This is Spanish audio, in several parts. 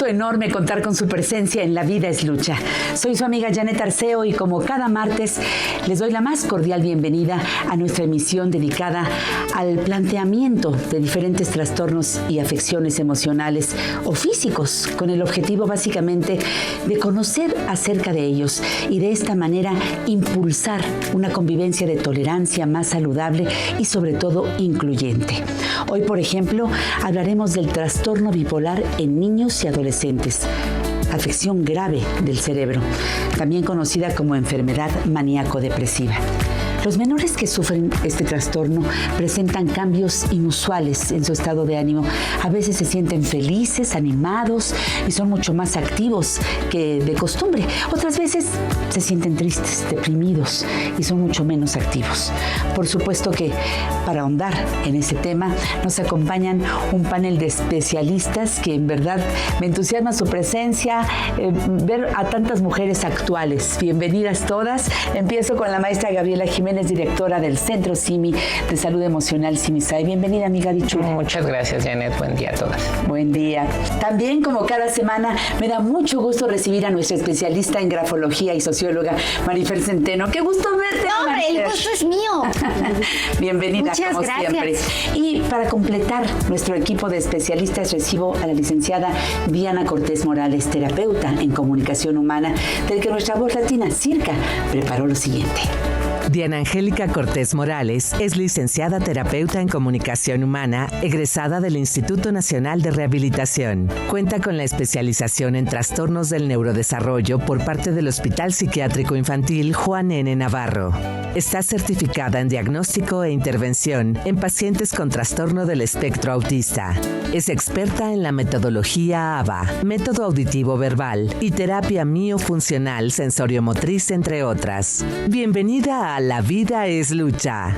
enorme contar con su presencia en La Vida es Lucha. Soy su amiga Janet Arceo y como cada martes les doy la más cordial bienvenida a nuestra emisión dedicada al planteamiento de diferentes trastornos y afecciones emocionales o físicos, con el objetivo básicamente de conocer acerca de ellos y de esta manera impulsar una convivencia de tolerancia más saludable y sobre todo incluyente. Hoy, por ejemplo, hablaremos del trastorno bipolar en niños y adolescentes, afección grave del cerebro, también conocida como enfermedad maníaco-depresiva. Los menores que sufren este trastorno presentan cambios inusuales en su estado de ánimo. A veces se sienten felices, animados y son mucho más activos que de costumbre. Otras veces se sienten tristes, deprimidos y son mucho menos activos. Por supuesto que para ahondar en ese tema nos acompañan un panel de especialistas que en verdad me entusiasma su presencia, ver a tantas mujeres actuales. Bienvenidas todas. Empiezo con la maestra Gabriela Jiménez, directora del Centro CIMI de Salud Emocional CIMISAI. Bienvenida, amiga Bichura. Muchas gracias, Janet. Buen día a todas. Buen día. También, como cada semana, me da mucho gusto recibir a nuestra especialista en grafología y socióloga, Marifer Centeno. ¡Qué gusto verte! No, hombre, el gusto es mío. Bienvenida, muchas como gracias. siempre. Y para completar nuestro equipo de especialistas, recibo a la licenciada Diana Cortés Morales, terapeuta en comunicación humana, del que nuestra voz latina, Circa, preparó lo siguiente. Diana Angélica Cortés Morales es licenciada terapeuta en comunicación humana, egresada del Instituto Nacional de Rehabilitación. Cuenta con la especialización en trastornos del neurodesarrollo por parte del Hospital Psiquiátrico Infantil Juan N. Navarro. Está certificada en diagnóstico e intervención en pacientes con trastorno del espectro autista. Es experta en la metodología ABA, método auditivo verbal y terapia miofuncional sensoriomotriz, entre otras. Bienvenida a La Vida es Lucha.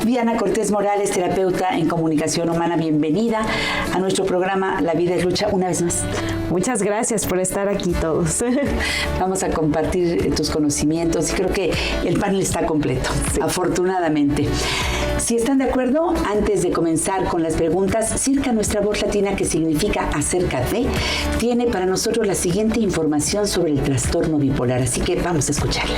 Diana Cortés Morales, terapeuta en comunicación humana, bienvenida a nuestro programa La Vida es Lucha una vez más. Muchas gracias por estar aquí todos. Vamos a compartir tus conocimientos y creo que el panel está completo, sí, afortunadamente. Si están de acuerdo, antes de comenzar con las preguntas, Circa, nuestra voz latina, que significa acerca de, tiene para nosotros la siguiente información sobre el trastorno bipolar, así que vamos a escucharla.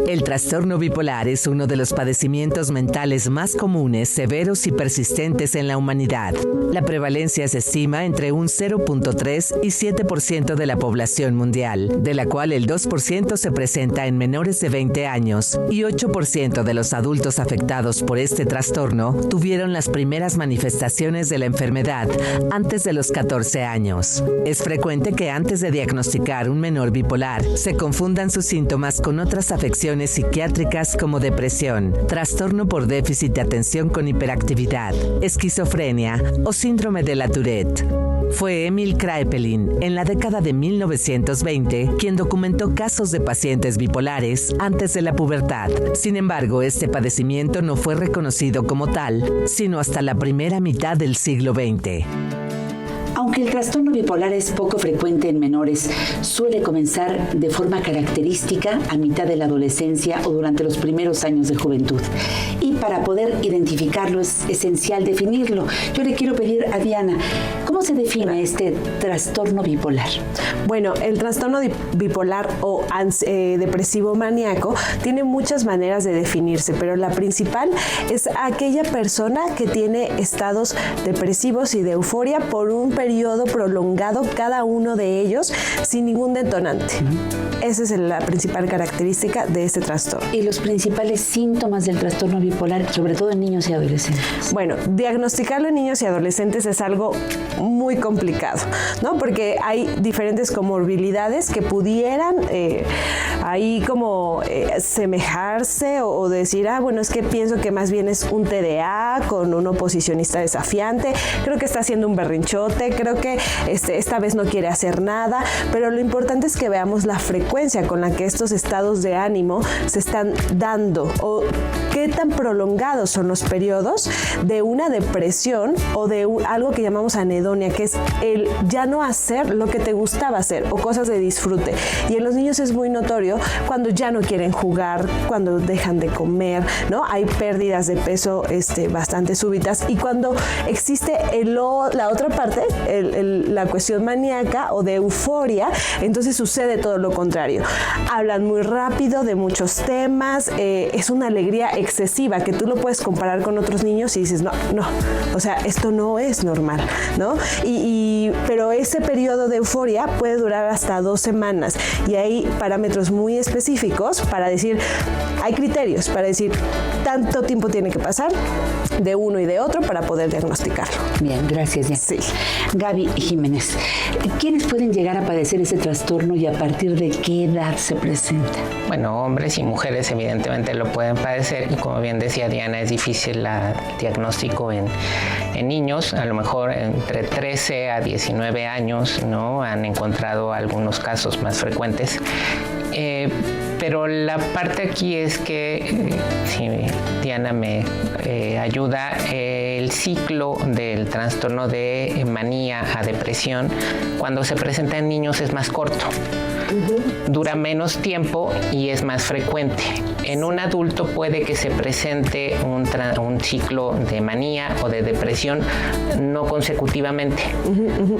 El trastorno bipolar es uno de los padecimientos mentales más comunes, severos y persistentes en la humanidad. La prevalencia se estima entre un 0.3 y 7% de la población mundial, de la cual el 2% se presenta en menores de 20 años y 8% de los adultos afectados por este trastorno tuvieron las primeras manifestaciones de la enfermedad antes de los 14 años. Es frecuente que antes de diagnosticar un menor bipolar se confundan sus síntomas con otras afecciones psiquiátricas como depresión, trastorno por déficit de atención con hiperactividad, esquizofrenia o síndrome de la Tourette. Fue Emil Kraepelin, en la década de 1920, quien documentó casos de pacientes bipolares antes de la pubertad. Sin embargo, este padecimiento no fue reconocido como tal, sino hasta la primera mitad del siglo XX. Aunque el trastorno bipolar es poco frecuente en menores, suele comenzar de forma característica a mitad de la adolescencia o durante los primeros años de juventud. Y para poder identificarlo es esencial definirlo. Yo le quiero pedir a Diana, ¿cómo se define este trastorno bipolar? Bueno, el trastorno bipolar o depresivo maníaco tiene muchas maneras de definirse, pero la principal es aquella persona que tiene estados depresivos y de euforia por un periodo prolongado, cada uno de ellos, sin ningún detonante. Esa es la principal característica de este trastorno. ¿Y los principales síntomas del trastorno bipolar, sobre todo en niños y adolescentes? Bueno, diagnosticarlo en niños y adolescentes es algo muy complicado, ¿no? Porque hay diferentes comorbilidades que pudieran ahí como semejarse o decir, bueno, es que pienso que más bien es un TDA con un oposicionista desafiante, creo que está haciendo un berrinchote, creo que esta vez no quiere hacer nada, pero lo importante es que veamos la frecuencia con la que estos estados de ánimo se están dando o qué tan prolongados son los periodos de una depresión o de algo que llamamos anhedonia euforia, que es el ya no hacer lo que te gustaba hacer o cosas de disfrute. Y en los niños es muy notorio cuando ya no quieren jugar, cuando dejan de comer, ¿no? Hay pérdidas de peso bastante súbitas, y cuando existe la otra parte, la cuestión maníaca o de euforia, entonces sucede todo lo contrario. Hablan muy rápido de muchos temas, es una alegría excesiva que tú lo puedes comparar con otros niños y dices, no, o sea, esto no es normal, ¿no? Pero ese periodo de euforia puede durar hasta 2 semanas, y hay parámetros muy específicos para decir, hay criterios para decir tanto tiempo tiene que pasar de uno y de otro para poder diagnosticarlo. Bien, gracias, Diana. Sí. Gaby Jiménez, ¿quiénes pueden llegar a padecer ese trastorno y a partir de qué edad se presenta? Bueno, hombres y mujeres evidentemente lo pueden padecer, y como bien decía Diana, es difícil el diagnóstico en niños. A lo mejor entre 13 a 19 años, ¿no? Han encontrado algunos casos más frecuentes. Pero la parte aquí es que, si Diana me ayuda, el ciclo del trastorno de manía a depresión, cuando se presenta en niños es más corto. Dura menos tiempo y es más frecuente. En un adulto puede que se presente un ciclo de manía o de depresión no consecutivamente.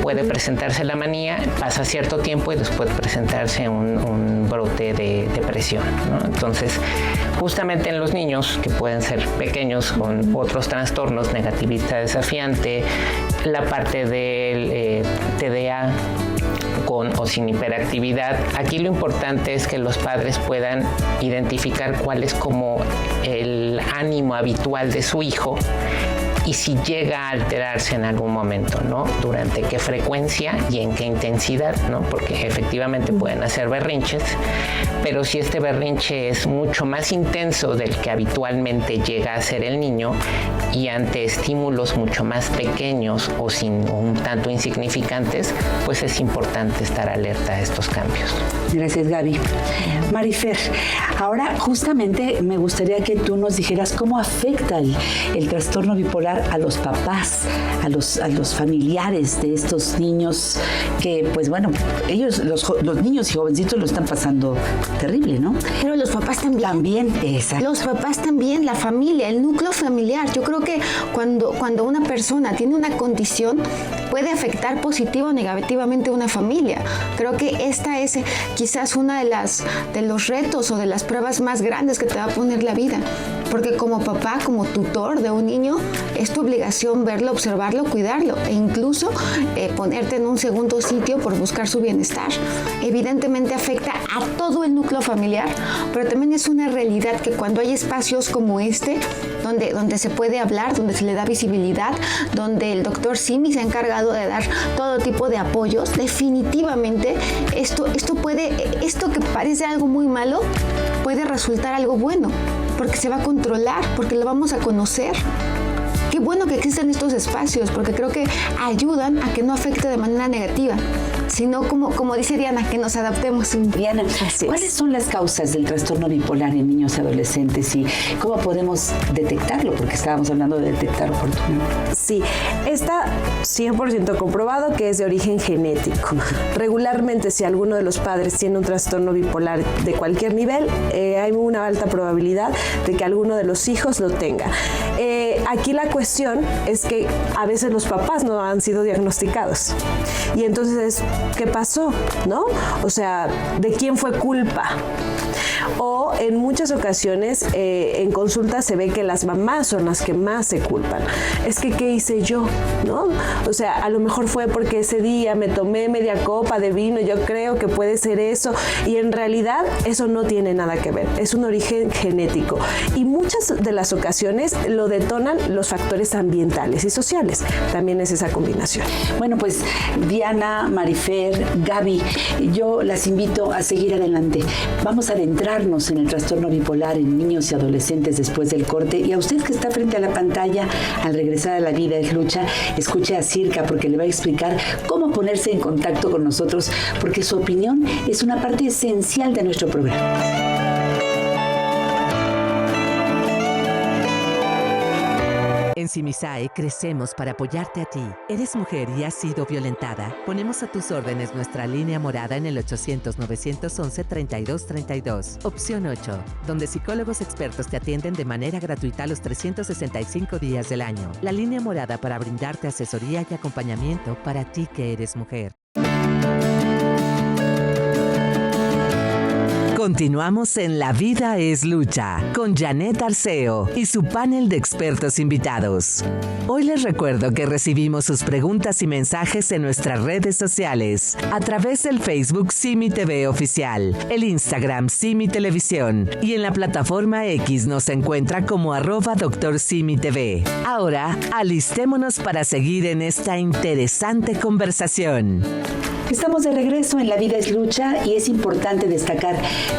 Puede presentarse la manía, pasa cierto tiempo y después presentarse un brote de depresión, ¿no? Entonces, justamente en los niños, que pueden ser pequeños con otros trastornos, negatividad desafiante, la parte del TDA, con o sin hiperactividad, aquí lo importante es que los padres puedan identificar cuál es como el ánimo habitual de su hijo y si llega a alterarse en algún momento, ¿no? Durante qué frecuencia y en qué intensidad, ¿no? Porque efectivamente pueden hacer berrinches, pero si este berrinche es mucho más intenso del que habitualmente llega a ser el niño y ante estímulos mucho más pequeños o un tanto insignificantes, pues es importante estar alerta a estos cambios. Gracias, Gaby. Marifer, ahora justamente me gustaría que tú nos dijeras cómo afecta el trastorno bipolar a los papás, a los familiares de estos niños que, pues bueno, ellos, los niños y jovencitos lo están pasando terrible, ¿no? Pero los papás también. También, exacto. Los papás también, la familia, el núcleo familiar. Yo creo que cuando una persona tiene una condición, puede afectar positiva o negativamente a una familia. Creo que esta es quizás una de los retos o de las pruebas más grandes que te va a poner la vida. Porque como papá, como tutor de un niño, es tu obligación verlo, observarlo, cuidarlo e incluso ponerte en un segundo sitio por buscar su bienestar. Evidentemente afecta a todo el núcleo familiar, pero también es una realidad que cuando hay espacios como este, donde se puede hablar, donde se le da visibilidad, donde el doctor Simi se ha encargado de dar todo tipo de apoyos, definitivamente esto que parece algo muy malo puede resultar algo bueno, porque se va a controlar, porque lo vamos a conocer. Qué bueno que existen estos espacios, porque creo que ayudan a que no afecte de manera negativa, sino como dice Diana, que nos adaptemos. Diana, ¿cuáles son las causas del trastorno bipolar en niños y adolescentes y cómo podemos detectarlo? Porque estábamos hablando de detectar oportunamente. Sí, está 100% comprobado que es de origen genético. Regularmente, si alguno de los padres tiene un trastorno bipolar de cualquier nivel, hay una alta probabilidad de que alguno de los hijos lo tenga. Aquí la cuestión es que a veces los papás no han sido diagnosticados. Y entonces, ¿qué pasó? ¿No? O sea, ¿de quién fue culpa? O en muchas ocasiones en consulta se ve que las mamás son las que más se culpan. Es que, ¿qué hice yo? ¿No? O sea, a lo mejor fue porque ese día me tomé media copa de vino, yo creo que puede ser eso, y en realidad eso no tiene nada que ver, es un origen genético. Y muchas de las ocasiones lo detonan los factores ambientales y sociales. También es esa combinación. Bueno, pues Diana, Marifer, Gaby, yo las invito a seguir adelante. Vamos a adentrarnos en el trastorno bipolar en niños y adolescentes después del corte. Y a usted que está frente a la pantalla, al regresar a La Vida es Lucha, escuche a Circa porque le va a explicar cómo ponerse en contacto con nosotros, porque su opinión es una parte esencial de nuestro programa. En Simisae crecemos para apoyarte a ti. ¿Eres mujer y has sido violentada? Ponemos a tus órdenes nuestra línea morada en el 800-911-3232. Opción 8, donde psicólogos expertos te atienden de manera gratuita los 365 días del año. La línea morada para brindarte asesoría y acompañamiento para ti que eres mujer. Continuamos en La Vida es Lucha con Janet Arceo y su panel de expertos invitados. Hoy les recuerdo que recibimos sus preguntas y mensajes en nuestras redes sociales a través del Facebook Simi TV Oficial, el Instagram Simi Televisión y en la plataforma X nos encuentra como @Dr. Simi TV. Ahora, alistémonos para seguir en esta interesante conversación. Estamos de regreso en La Vida es Lucha y es importante destacar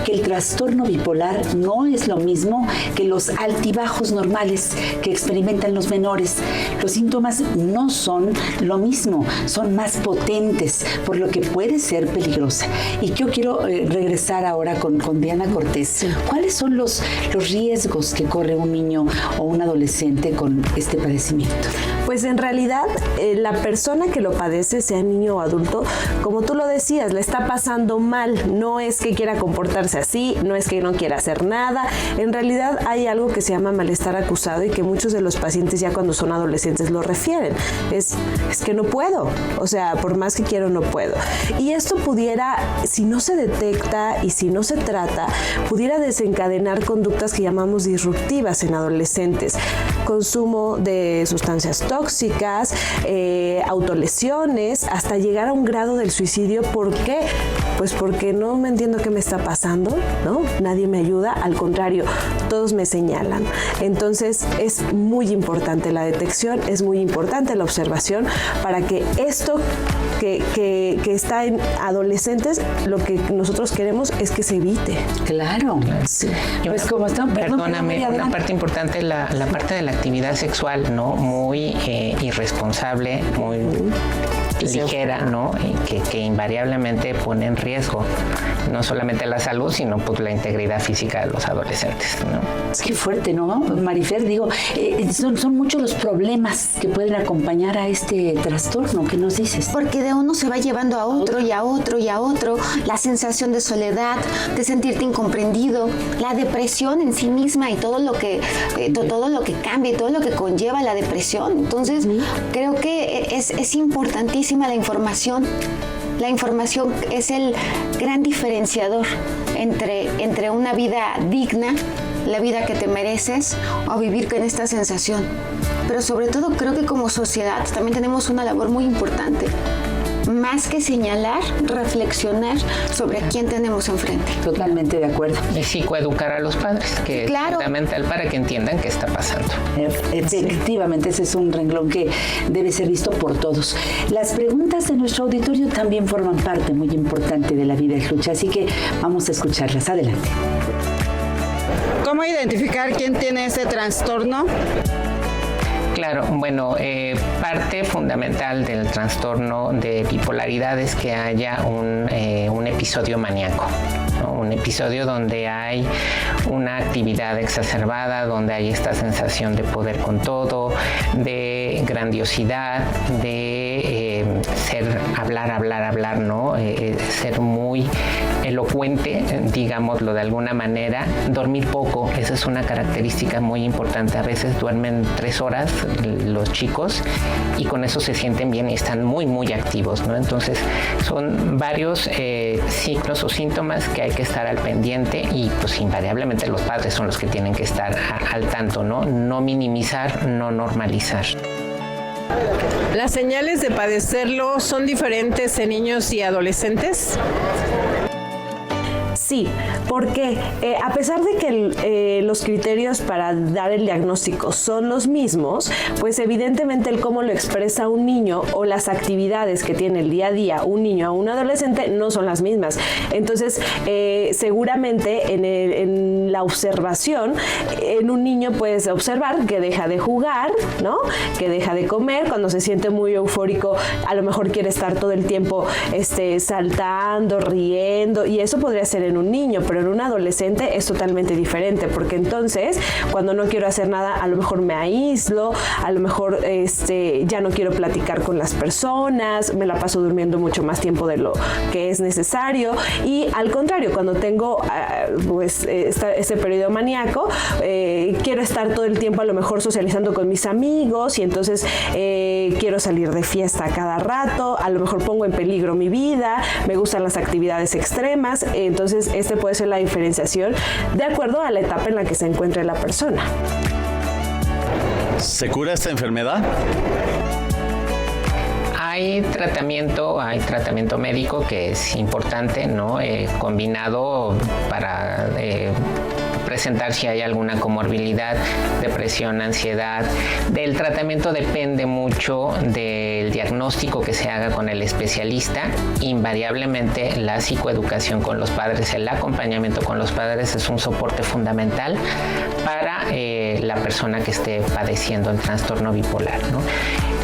que el trastorno bipolar no es lo mismo que los altibajos normales que experimentan los menores. Los síntomas no son lo mismo, son más potentes, por lo que puede ser peligrosa. Y yo quiero regresar ahora con Diana Cortés. Sí. ¿Cuáles son los riesgos que corre un niño o un adolescente con este padecimiento? Pues en realidad la persona que lo padece, sea niño o adulto, como tú lo decías, le está pasando mal. No es que quiera comportarse así, no es que no quiera hacer nada. En realidad hay algo que se llama malestar acusado y que muchos de los pacientes ya cuando son adolescentes lo refieren. Es que no puedo, o sea, por más que quiero no puedo. Y esto pudiera, si no se detecta y si no se trata, pudiera desencadenar conductas que llamamos disruptivas en adolescentes. Consumo de sustancias tóxicas, autolesiones, hasta llegar a un grado del suicidio. ¿Por qué? Pues porque no me entiendo qué me está pasando, ¿no? Nadie me ayuda, al contrario, todos me señalan. Entonces es muy importante la detección, es muy importante la observación para que esto que está en adolescentes, lo que nosotros queremos es que se evite. Claro. Sí. Pues como están, perdóname, una parte importante es la parte de la actividad sexual, ¿no? Muy irresponsable, muy ligera, ¿no? Que invariablemente pone en riesgo no solamente la salud, sino pues la integridad física de los adolescentes, ¿no? Es que fuerte, ¿no? Marifer, digo, son muchos los problemas que pueden acompañar a este trastorno. ¿Qué nos dices? Porque de uno se va llevando a otro y a otro y a otro. La sensación de soledad, de sentirte incomprendido, la depresión en sí misma y todo lo que cambia y todo lo que conlleva la depresión. Entonces, creo que es importantísima la información. La información es el gran diferenciador entre una vida digna, la vida que te mereces, o vivir con esta sensación. Pero sobre todo creo que como sociedad también tenemos una labor muy importante. Más que señalar, reflexionar sobre quién tenemos enfrente. Totalmente de acuerdo. Y psicoeducar a los padres, que claro, es fundamental para que entiendan qué está pasando. Efectivamente, ese es un renglón que debe ser visto por todos. Las preguntas de nuestro auditorio también forman parte muy importante de La Vida es Lucha, así que vamos a escucharlas. Adelante. ¿Cómo identificar quién tiene ese trastorno? Claro, bueno, parte fundamental del trastorno de bipolaridad es que haya un episodio maníaco, ¿no? Un episodio donde hay una actividad exacerbada, donde hay esta sensación de poder con todo, de grandiosidad, de hablar, ¿no? Ser muy elocuente, digámoslo de alguna manera. Dormir poco, esa es una característica muy importante. A veces duermen 3 horas los chicos y con eso se sienten bien y están muy, muy activos, ¿no? Entonces, son varios ciclos o síntomas que hay que estar al pendiente y pues invariablemente los padres son los que tienen que estar al tanto, ¿no? No minimizar, no normalizar. ¿Las señales de padecerlo son diferentes en niños y adolescentes? Sí, porque a pesar de que los criterios para dar el diagnóstico son los mismos, pues evidentemente el cómo lo expresa un niño o las actividades que tiene el día a día un niño a un adolescente no son las mismas. Entonces, seguramente en la observación, en un niño puedes observar que deja de jugar, ¿no? Que deja de comer, cuando se siente muy eufórico, a lo mejor quiere estar todo el tiempo saltando, riendo, y eso podría ser en un niño, pero en un adolescente es totalmente diferente, porque entonces cuando no quiero hacer nada, a lo mejor me aíslo, a lo mejor ya no quiero platicar con las personas, me la paso durmiendo mucho más tiempo de lo que es necesario, y al contrario, cuando tengo este periodo maníaco, quiero estar todo el tiempo a lo mejor socializando con mis amigos, y entonces quiero salir de fiesta cada rato, a lo mejor pongo en peligro mi vida, me gustan las actividades extremas. Entonces puede ser la diferenciación de acuerdo a la etapa en la que se encuentre la persona. ¿Se cura esta enfermedad? Hay tratamiento médico que es importante, ¿no? Combinado para presentar si hay alguna comorbilidad, depresión, ansiedad. Del tratamiento depende mucho del diagnóstico que se haga con el especialista. Invariablemente la psicoeducación con los padres, el acompañamiento con los padres es un soporte fundamental para la persona que esté padeciendo el trastorno bipolar, ¿no?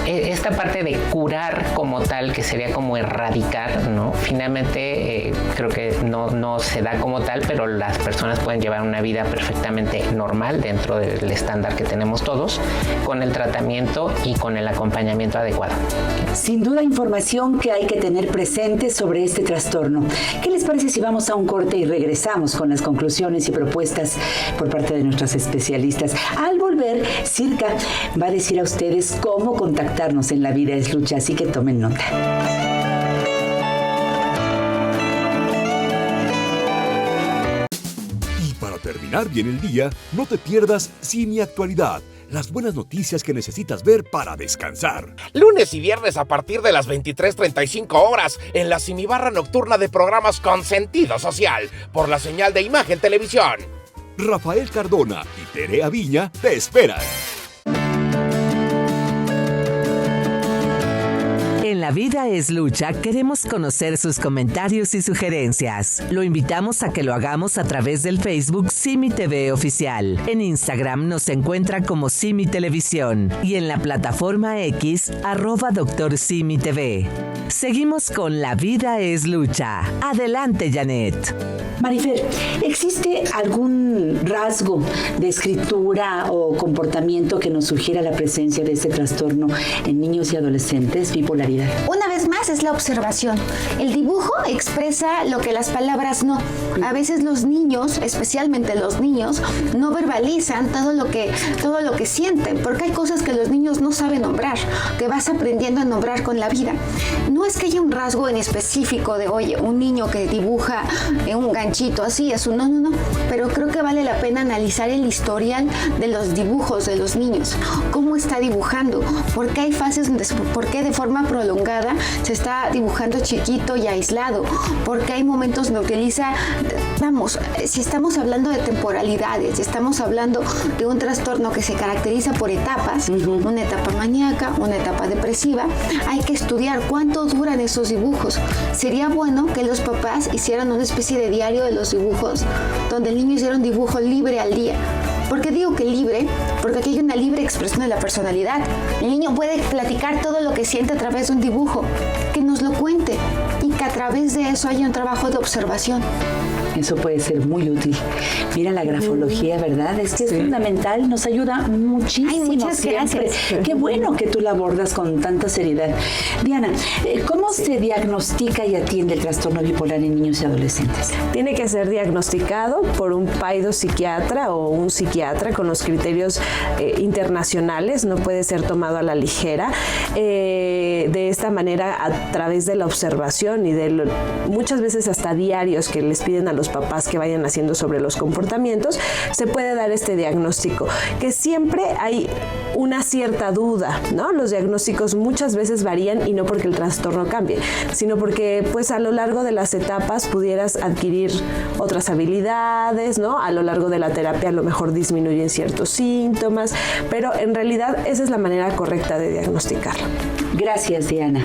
Esta parte de curar como tal, que sería como erradicar, ¿no? Finalmente creo que no se da como tal, pero las personas pueden llevar una vida perfectamente normal dentro del estándar que tenemos todos, con el tratamiento y con el acompañamiento adecuado. Sin duda, información que hay que tener presente sobre este trastorno. ¿Qué les parece si vamos a un corte y regresamos con las conclusiones y propuestas por parte de nuestros especialistas? Al volver, Circa va a decir a ustedes cómo contactarnos en La Vida es Lucha, así que tomen nota. Y para terminar bien el día, no te pierdas Simi Actualidad, las buenas noticias que necesitas ver para descansar. Lunes y viernes a partir de las 23:35 horas en la Simibarra nocturna de programas con sentido social por la señal de Imagen Televisión. Rafael Cardona y Terea Viña te esperan. En La Vida es Lucha queremos conocer sus comentarios y sugerencias. Lo invitamos a que lo hagamos a través del Facebook Simi TV Oficial. En Instagram nos encuentra como Simi Televisión y en la plataforma X @Dr. Simi TV. Seguimos con La Vida es Lucha. Adelante, Janet. Marifer, ¿existe algún rasgo de escritura o comportamiento que nos sugiera la presencia de este trastorno en niños y adolescentes, bipolaridad? Una vez más es la observación. El dibujo expresa lo que las palabras no. A veces los niños, especialmente los niños, no verbalizan todo lo que sienten, porque hay cosas que los niños no saben nombrar, que vas aprendiendo a nombrar con la vida. No es que haya un rasgo en específico de, oye, un niño que dibuja un ganchito así, es un no. Pero creo que vale la pena analizar el historial de los dibujos de los niños. ¿Cómo está dibujando? ¿Por qué hay fases por qué de forma prolongada se está dibujando chiquito y aislado? Porque hay momentos donde utiliza, si estamos hablando de temporalidades, si estamos hablando de un trastorno que se caracteriza por etapas, una etapa maníaca, una etapa depresiva, hay que estudiar cuánto duran esos dibujos. Sería bueno que los papás hicieran una especie de diario de los dibujos, donde el niño hiciera un dibujo libre al día. ¿Por qué digo que libre? Porque aquí hay una libre expresión de la personalidad. El niño puede platicar todo lo que siente a través de un dibujo, que nos lo cuente y que a través de eso haya un trabajo de observación. Eso puede ser muy útil. Mira la grafología, ¿verdad? Es que es fundamental, nos ayuda muchísimo. Ay, muchas gracias. Qué bueno que tú la abordas con tanta seriedad. Diana, ¿cómo se diagnostica y atiende el trastorno bipolar en niños y adolescentes? Tiene que ser diagnosticado por un paidopsiquiatra o un psiquiatra con los criterios internacionales, no puede ser tomado a la ligera. De esta manera, a través de la observación y muchas veces hasta diarios que les piden a los papás que vayan haciendo sobre los comportamientos, se puede dar este diagnóstico, que siempre hay una cierta duda, ¿no? Los diagnósticos muchas veces varían y no porque el trastorno cambie, sino porque pues a lo largo de las etapas pudieras adquirir otras habilidades, ¿no? A lo largo de la terapia a lo mejor disminuyen ciertos síntomas, pero en realidad esa es la manera correcta de diagnosticarlo. Gracias, Diana.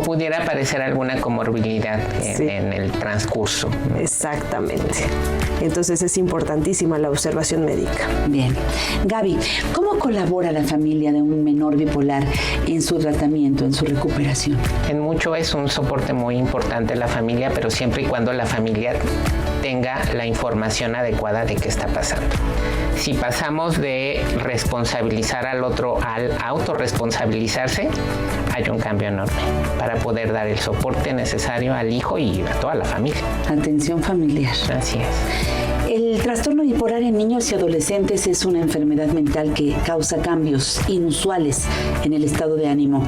o pudiera aparecer alguna comorbilidad en el transcurso. Exactamente. Entonces es importantísima la observación médica. Bien. Gaby, ¿cómo colabora la familia de un menor bipolar en su tratamiento, en su recuperación? En mucho es un soporte muy importante la familia, pero siempre y cuando la familia tenga la información adecuada de qué está pasando. Si pasamos de responsabilizar al otro al autorresponsabilizarse, hay un cambio enorme para poder dar el soporte necesario al hijo y a toda la familia. Atención familiar. Así es. El trastorno bipolar en niños y adolescentes es una enfermedad mental que causa cambios inusuales en el estado de ánimo,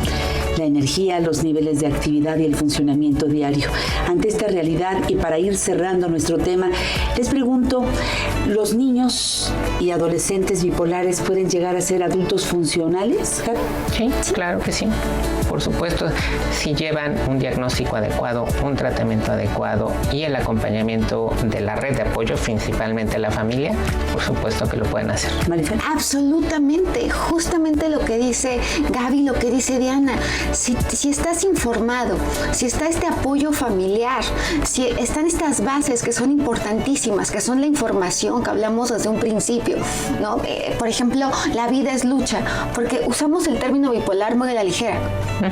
la energía, los niveles de actividad y el funcionamiento diario. Ante esta realidad y para ir cerrando nuestro tema, les pregunto, ¿los niños y adolescentes bipolares pueden llegar a ser adultos funcionales? Sí, claro que sí. Por supuesto, si llevan un diagnóstico adecuado, un tratamiento adecuado y el acompañamiento de la red de apoyo, principalmente la familia, por supuesto que lo pueden hacer. Marifel. Absolutamente, justamente lo que dice Gaby, lo que dice Diana. Si estás informado, si está este apoyo familiar, si están estas bases que son importantísimas, que son la información que hablamos desde un principio, ¿no? Por ejemplo, la vida es lucha, porque usamos el término bipolar muy a la ligera.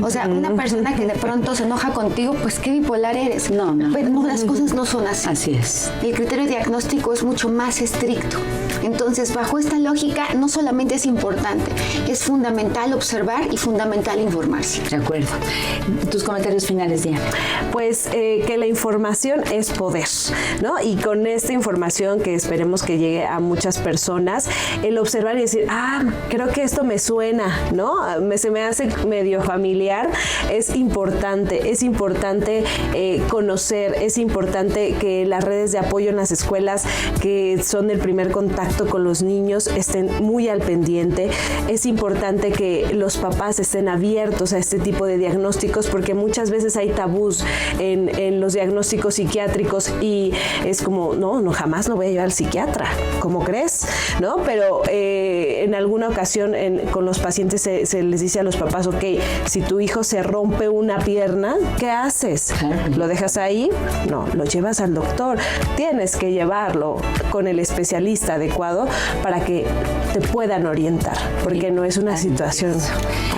O sea, una persona que de pronto se enoja contigo, pues ¿qué bipolar eres? No. Pero no, las cosas no son así. Así es. El criterio diagnóstico es mucho más estricto. Entonces, bajo esta lógica, no solamente es importante, es fundamental observar y fundamental informarse. De acuerdo. Tus comentarios finales, Diana. Pues que la información es poder, ¿no? Y con esta información que esperemos que llegue a muchas personas, el observar y decir, creo que esto me suena, ¿no? Se me hace medio familiar. Es importante conocer, es importante que las redes de apoyo en las escuelas, que son el primer contacto con los niños, estén muy al pendiente. Es importante que los papás estén abiertos a este tipo de diagnósticos, porque muchas veces hay tabús en los diagnósticos psiquiátricos y es como, no, jamás lo voy a llevar al psiquiatra, ¿cómo crees? ¿No? Pero en alguna ocasión con los pacientes se les dice a los papás, ok, si tu hijo se rompe una pierna, ¿qué haces? ¿Lo dejas ahí? No, lo llevas al doctor. Tienes que llevarlo con el especialista adecuado para que te puedan orientar, porque no es una situación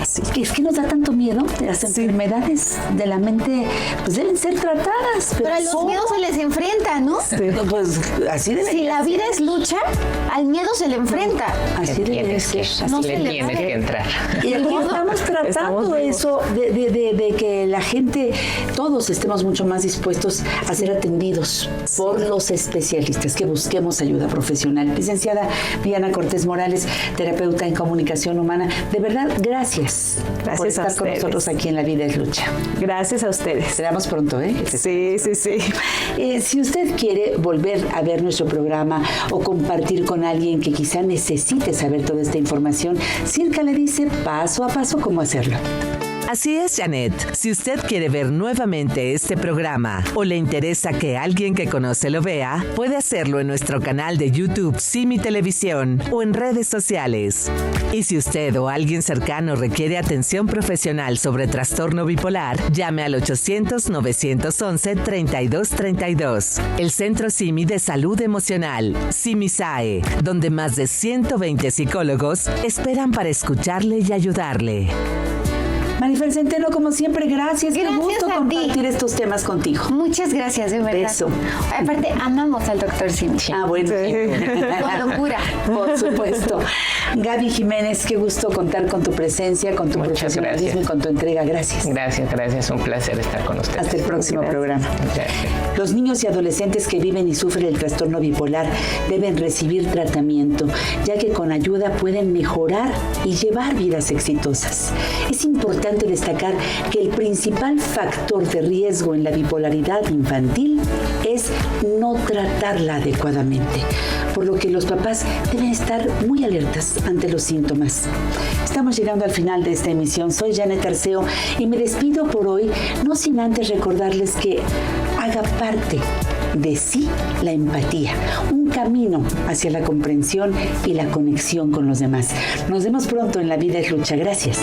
así. Es que nos da tanto miedo. Las enfermedades de la mente pues deben ser tratadas. Pero a los miedos se les enfrenta, ¿no? Sí. Pues así debe ser. Si la vida es lucha, al miedo se le enfrenta. Así debe ser. Así le tiene que entrar. Y aquí estamos tratando eso de que la gente, todos estemos mucho más dispuestos a ser atendidos por los especialistas, que busquemos ayuda profesional. Licenciada Diana Cortés Morales, terapeuta en comunicación humana, de verdad, gracias por estar con nosotros aquí en La Vida es Lucha. Gracias a ustedes. Esperamos pronto, ¿eh? Sí. Si usted quiere volver a ver nuestro programa o compartir con alguien que quizá necesite saber toda esta información, Circa le dice paso a paso cómo hacerlo. Así es, Janet. Si usted quiere ver nuevamente este programa o le interesa que alguien que conoce lo vea, puede hacerlo en nuestro canal de YouTube Simi Televisión o en redes sociales. Y si usted o alguien cercano requiere atención profesional sobre trastorno bipolar, llame al 800-911-3232. El Centro Simi de Salud Emocional, Simisae, donde más de 120 psicólogos esperan para escucharle y ayudarle. Marifel Centeno, como siempre, gracias. Qué gusto compartir estos temas contigo. Muchas gracias, de verdad. Eso. Aparte, amamos al doctor Simi. Bueno. Con locura. Por supuesto. Gaby Jiménez, qué gusto contar con tu presencia, con tu profesionalismo y con tu entrega. Gracias. Gracias. Un placer estar con ustedes. Hasta el próximo programa. Gracias. Los niños y adolescentes que viven y sufren el trastorno bipolar deben recibir tratamiento, ya que con ayuda pueden mejorar y llevar vidas exitosas. Es importante destacar que el principal factor de riesgo en la bipolaridad infantil es no tratarla adecuadamente, por lo que los papás deben estar muy alertas ante los síntomas. Estamos llegando al final de esta emisión. Soy Janet Arceo y me despido por hoy, no sin antes recordarles que haga parte de sí la empatía, un camino hacia la comprensión y la conexión con los demás. Nos vemos pronto en La Vida es Lucha. Gracias.